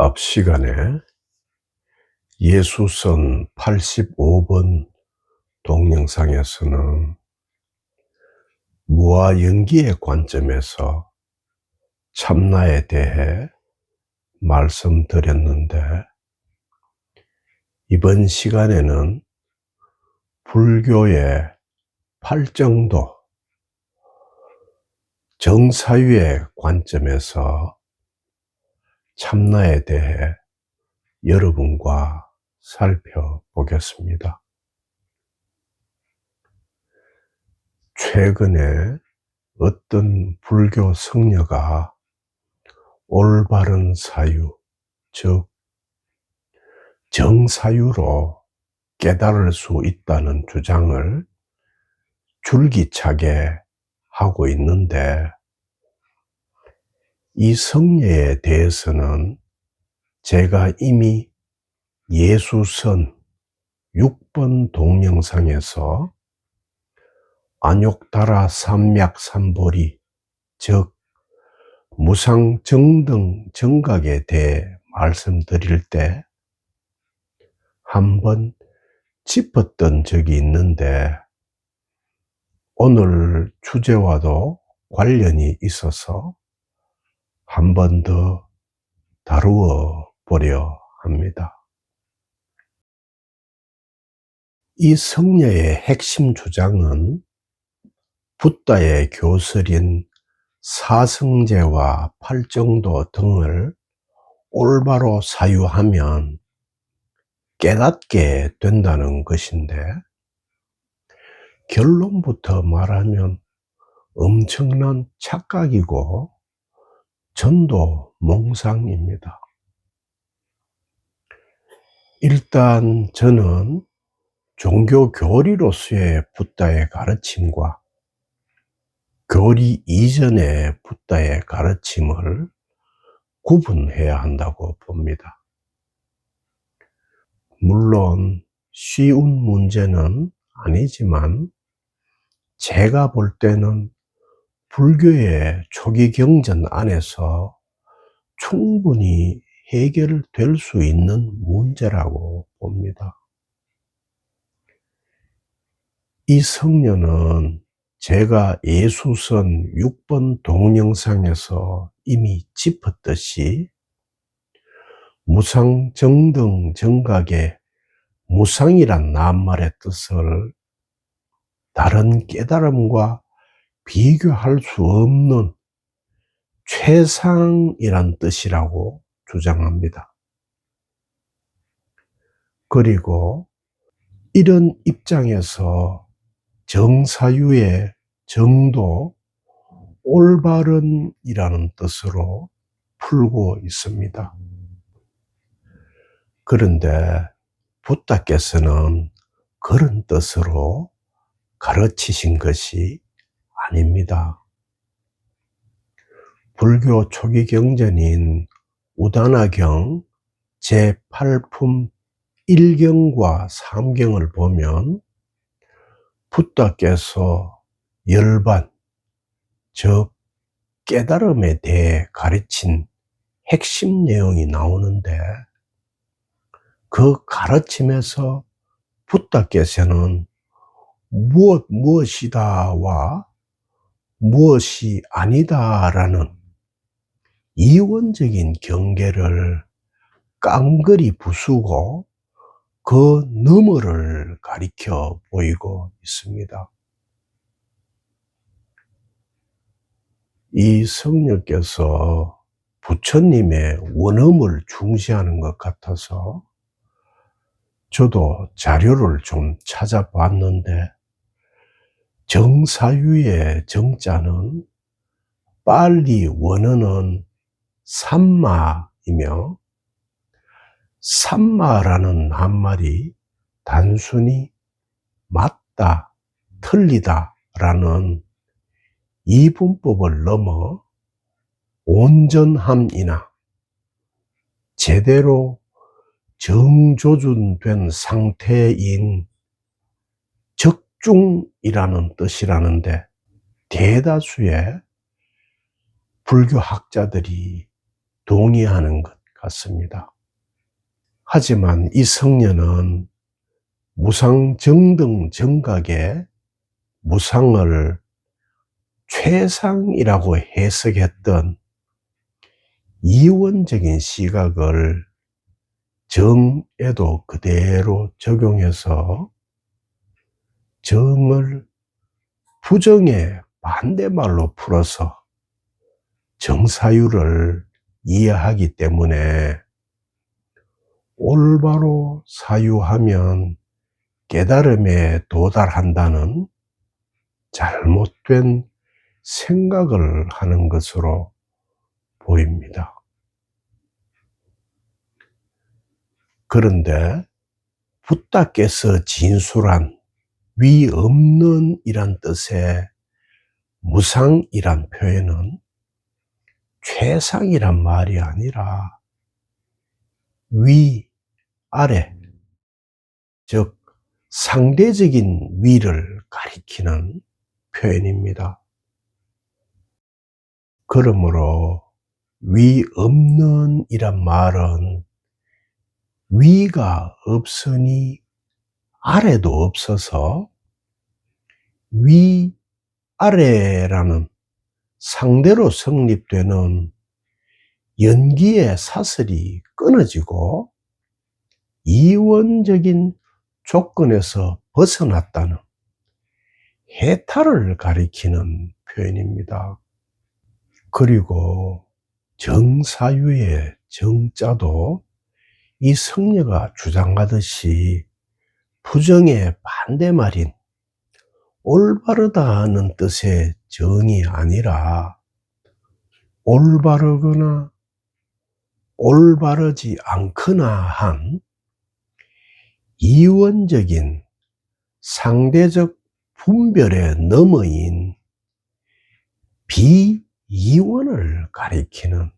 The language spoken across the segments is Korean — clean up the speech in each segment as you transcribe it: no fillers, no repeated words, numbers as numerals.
앞 시간에 예수선 85번 동영상에서는 무아연기의 관점에서 참나에 대해 말씀드렸는데, 이번 시간에는 불교의 팔정도 정사유의 관점에서 참나에 대해 여러분과 살펴보겠습니다. 최근에 어떤 불교 성녀가 올바른 사유, 즉 정사유로 깨달을 수 있다는 주장을 줄기차게 하고 있는데, 이 성녀에 대해서는 제가 이미 예수선 6번 동영상에서 안욕다라 삼맥삼보리, 즉 무상정등 정각에 대해 말씀드릴 때 한번 짚었던 적이 있는데, 오늘 주제와도 관련이 있어서 한 번 더 다루어 보려 합니다. 이 성녀의 핵심 주장은 붓다의 교설인 사성제와 팔정도 등을 올바로 사유하면 깨닫게 된다는 것인데, 결론부터 말하면 엄청난 착각이고 전도 몽상입니다. 일단 저는 종교 교리로서의 붓다의 가르침과 교리 이전의 붓다의 가르침을 구분해야 한다고 봅니다. 물론 쉬운 문제는 아니지만 제가 볼 때는 불교의 초기 경전 안에서 충분히 해결될 수 있는 문제라고 봅니다. 이 성녀는 제가 예수선 6번 동영상에서 이미 짚었듯이 무상정등 정각의 무상이란 낱말의 뜻을 다른 깨달음과 비교할 수 없는 최상이란 뜻이라고 주장합니다. 그리고 이런 입장에서 정사유의 정도 올바른이라는 뜻으로 풀고 있습니다. 그런데 붓다께서는 그런 뜻으로 가르치신 것이 아닙니다. 불교 초기 경전인 우다나경 제8품 1경과 3경을 보면 붓다께서 열반, 즉 깨달음에 대해 가르친 핵심 내용이 나오는데, 그 가르침에서 붓다께서는 무엇이다와 무엇이 아니다라는 이원적인 경계를 깡그리 부수고 그 너머를 가리켜 보이고 있습니다. 이 성녀께서 부처님의 원음을 중시하는 것 같아서 저도 자료를 좀 찾아봤는데, 정사유의 정자는 빨리 원어는 삼마이며, 삼마라는 한말이 단순히 맞다, 틀리다 라는 이분법을 넘어 온전함이나 제대로 정조준된 상태인 적중이라는 뜻이라는데, 대다수의 불교학자들이 동의하는 것 같습니다. 하지만 이 성녀는 무상정등 정각의 무상을 최상이라고 해석했던 이원적인 시각을 정에도 그대로 적용해서 정을 부정의 반대말로 풀어서 정사유를 이해하기 때문에 올바로 사유하면 깨달음에 도달한다는 잘못된 생각을 하는 것으로 보입니다. 그런데 붓다께서 진술한 위 없는 이란 뜻의 무상이란 표현은 최상이란 말이 아니라 위, 아래, 즉 상대적인 위를 가리키는 표현입니다. 그러므로 위 없는 이란 말은 위가 없으니 아래도 없어서 위, 아래라는 상대로 성립되는 연기의 사슬이 끊어지고 이원적인 조건에서 벗어났다는 해탈을 가리키는 표현입니다. 그리고 정사유의 정자도 이 성녀가 주장하듯이 부정의 반대말인 올바르다는 뜻의 정이 아니라 올바르거나 올바르지 않거나 한 이원적인 상대적 분별의 너머인 비이원을 가리키는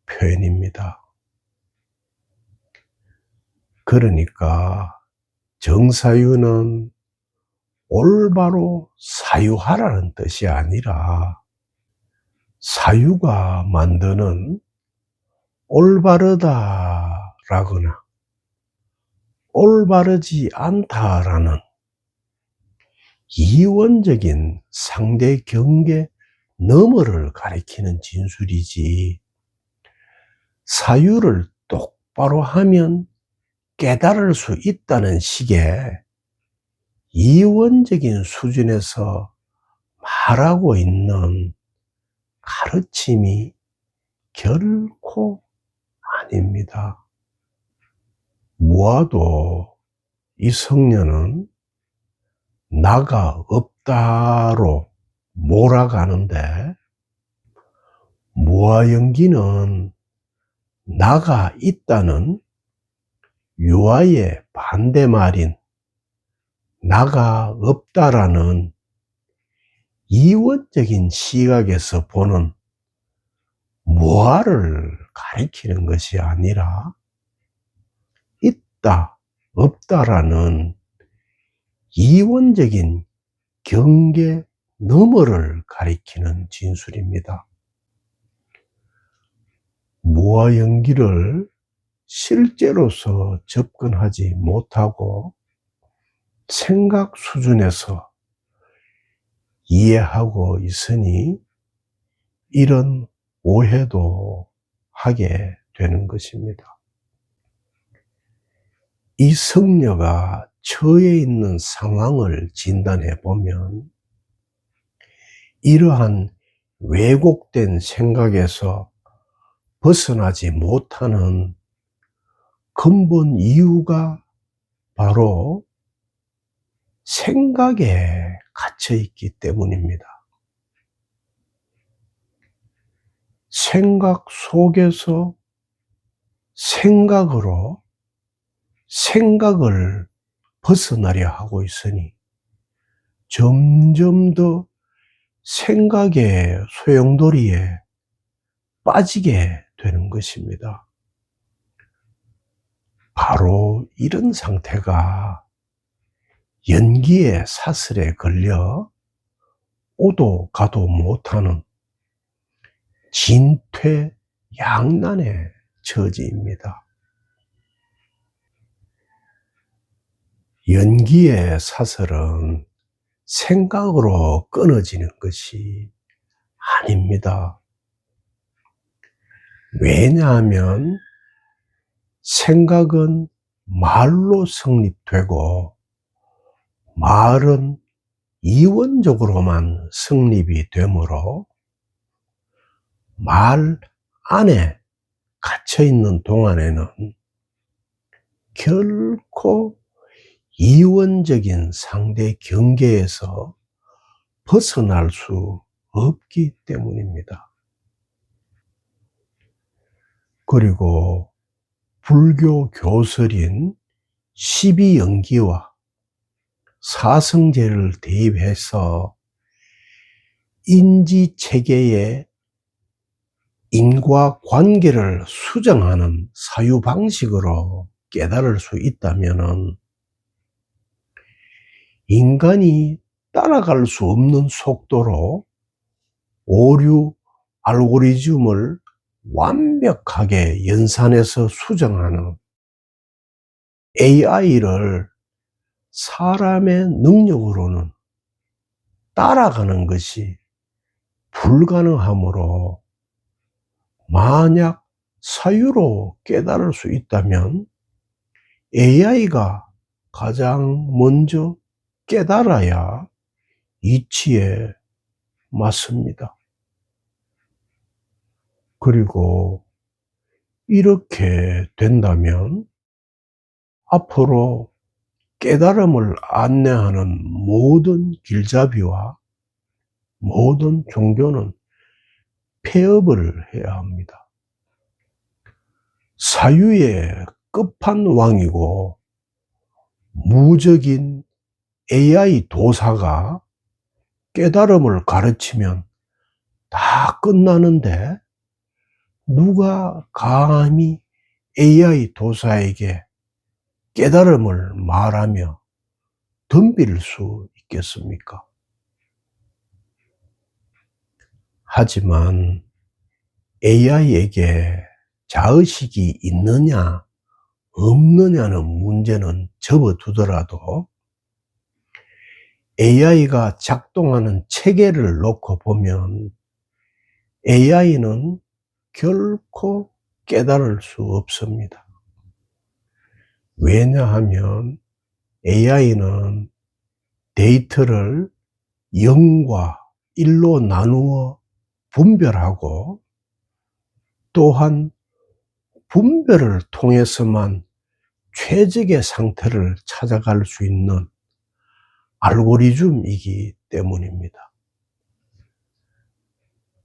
표현입니다. 그러니까 정사유는 올바로 사유하라는 뜻이 아니라 사유가 만드는 올바르다라거나 올바르지 않다라는 이원적인 상대 경계 너머를 가리키는 진술이지, 사유를 똑바로 하면 깨달을 수 있다는 식의 이원적인 수준에서 말하고 있는 가르침이 결코 아닙니다. 무아도 이 성녀는 나가 없다로 몰아가는데, 무아연기는 나가 있다는 유아의 반대말인 나가 없다라는 이원적인 시각에서 보는 무아를 가리키는 것이 아니라 있다, 없다라는 이원적인 경계 너머를 가리키는 진술입니다. 무아연기를 실제로서 접근하지 못하고 생각 수준에서 이해하고 있으니 이런 오해도 하게 되는 것입니다. 이 성녀가 처해 있는 상황을 진단해 보면 이러한 왜곡된 생각에서 벗어나지 못하는 근본 이유가 바로 생각에 갇혀 있기 때문입니다. 생각 속에서 생각으로 생각을 벗어나려 하고 있으니 점점 더 생각의 소용돌이에 빠지게 되는 것입니다. 바로 이런 상태가 연기의 사슬에 걸려 오도 가도 못하는 진퇴양난에 처지입니다. 연기의 사슬은 생각으로 끊어지는 것이 아닙니다. 왜냐하면 생각은 말로 성립되고 말은 이원적으로만 성립이 되므로 말 안에 갇혀있는 동안에는 결코 이원적인 상대 경계에서 벗어날 수 없기 때문입니다. 그리고 불교 교설인 12연기와 사성제를 대입해서 인지체계의 인과관계를 수정하는 사유방식으로 깨달을 수 있다면 인간이 따라갈 수 없는 속도로 오류 알고리즘을 완벽하게 연산해서 수정하는 AI를 사람의 능력으로는 따라가는 것이 불가능하므로 만약 사유로 깨달을 수 있다면 AI가 가장 먼저 깨달아야 이치에 맞습니다. 그리고 이렇게 된다면 앞으로 깨달음을 안내하는 모든 길잡이와 모든 종교는 폐업을 해야 합니다. 사유의 끝판왕이고 무적인 AI 도사가 깨달음을 가르치면 다 끝나는데 누가 감히 AI 도사에게 깨달음을 말하며 덤빌 수 있겠습니까? 하지만 AI에게 자의식이 있느냐 없느냐는 문제는 접어두더라도 AI가 작동하는 체계를 놓고 보면 AI는 결코 깨달을 수 없습니다. 왜냐하면 AI는 데이터를 0과 1로 나누어 분별하고 또한 분별을 통해서만 최적의 상태를 찾아갈 수 있는 알고리즘이기 때문입니다.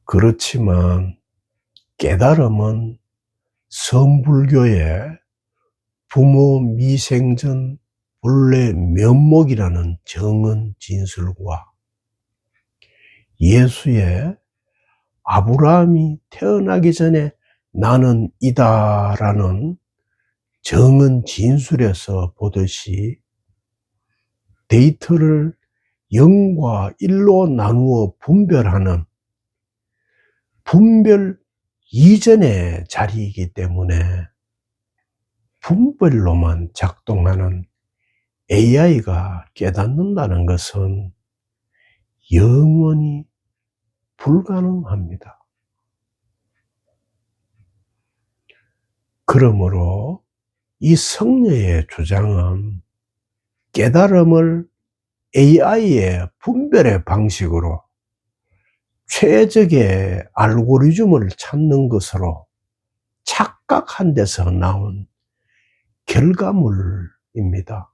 그렇지만 깨달음은 선불교의 부모 미생전 본래 면목이라는 정은 진술과 예수의 아브라함이 태어나기 전에 나는 이다라는 정은 진술에서 보듯이 데이터를 0과 1로 나누어 분별하는 분별 이전의 자리이기 때문에 분별로만 작동하는 AI가 깨닫는다는 것은 영원히 불가능합니다. 그러므로 이 성녀의 주장은 깨달음을 AI의 분별의 방식으로 최적의 알고리즘을 찾는 것으로 착각한 데서 나온 결과물입니다.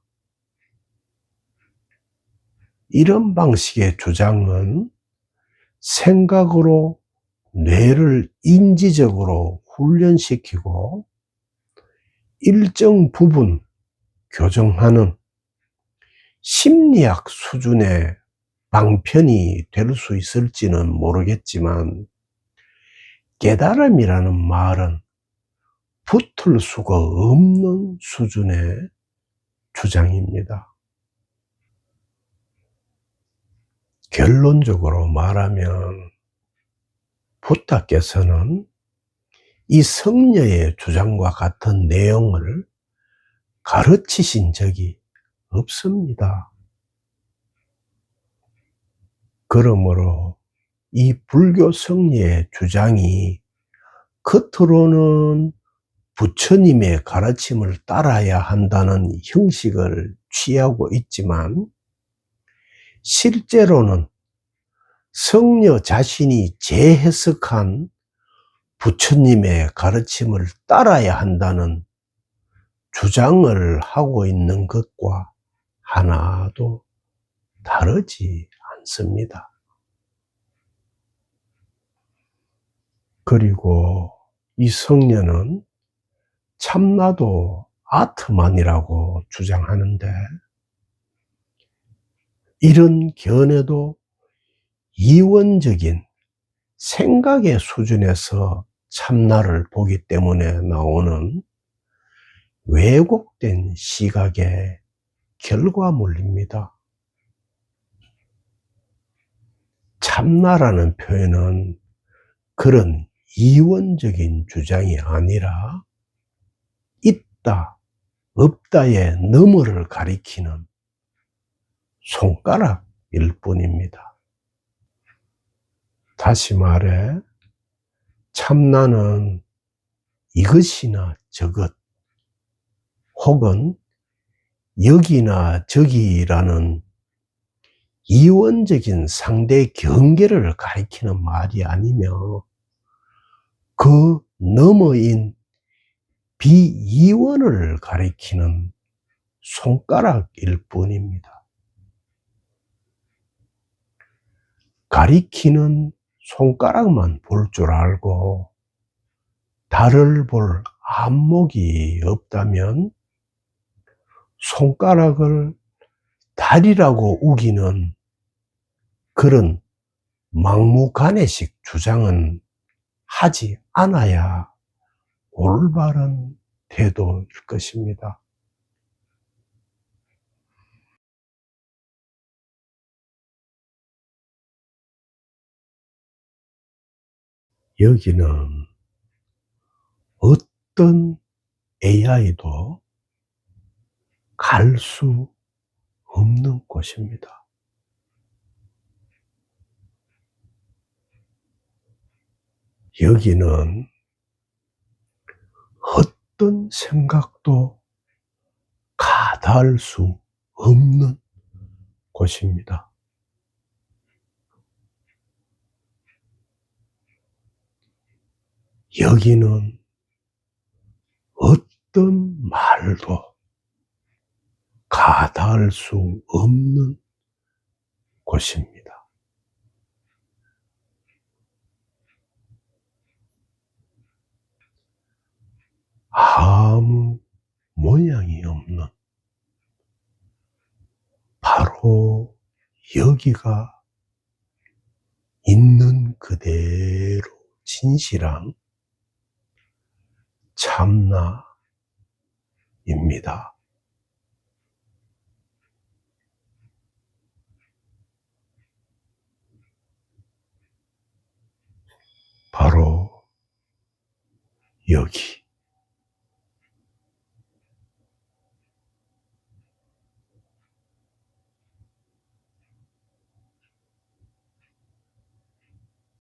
이런 방식의 주장은 생각으로 뇌를 인지적으로 훈련시키고 일정 부분 교정하는 심리학 수준의 방편이 될 수 있을지는 모르겠지만 깨달음이라는 말은 붙을 수가 없는 수준의 주장입니다. 결론적으로 말하면 부타께서는 이 성녀의 주장과 같은 내용을 가르치신 적이 없습니다. 그러므로 이 불교 성리의 주장이 겉으로는 부처님의 가르침을 따라야 한다는 형식을 취하고 있지만 실제로는 성녀 자신이 재해석한 부처님의 가르침을 따라야 한다는 주장을 하고 있는 것과 하나도 다르지 않습니다. 그리고 이 성녀는 참나도 아트만이라고 주장하는데 이런 견해도 이원적인 생각의 수준에서 참나를 보기 때문에 나오는 왜곡된 시각의 결과물입니다. 참나라는 표현은 그런 이원적인 주장이 아니라 있다, 없다의 너머를 가리키는 손가락일 뿐입니다. 다시 말해 참나는 이것이나 저것 혹은 여기나 저기라는 이원적인 상대 경계를 가리키는 말이 아니며 그 너머인 비이원을 가리키는 손가락일 뿐입니다. 가리키는 손가락만 볼 줄 알고 달을 볼 안목이 없다면 손가락을 달이라고 우기는 그런 막무가내식 주장은 하지 않아야 올바른 태도일 것입니다. 여기는 어떤 AI도 갈 수 없는 곳입니다. 여기는 어떤 생각도 가다할 수 없는 곳입니다. 여기는 어떤 말도 가다할 수 없는 곳입니다. 아무 모양이 없는 바로 여기가 있는 그대로 진실한 참나입니다. 바로 여기.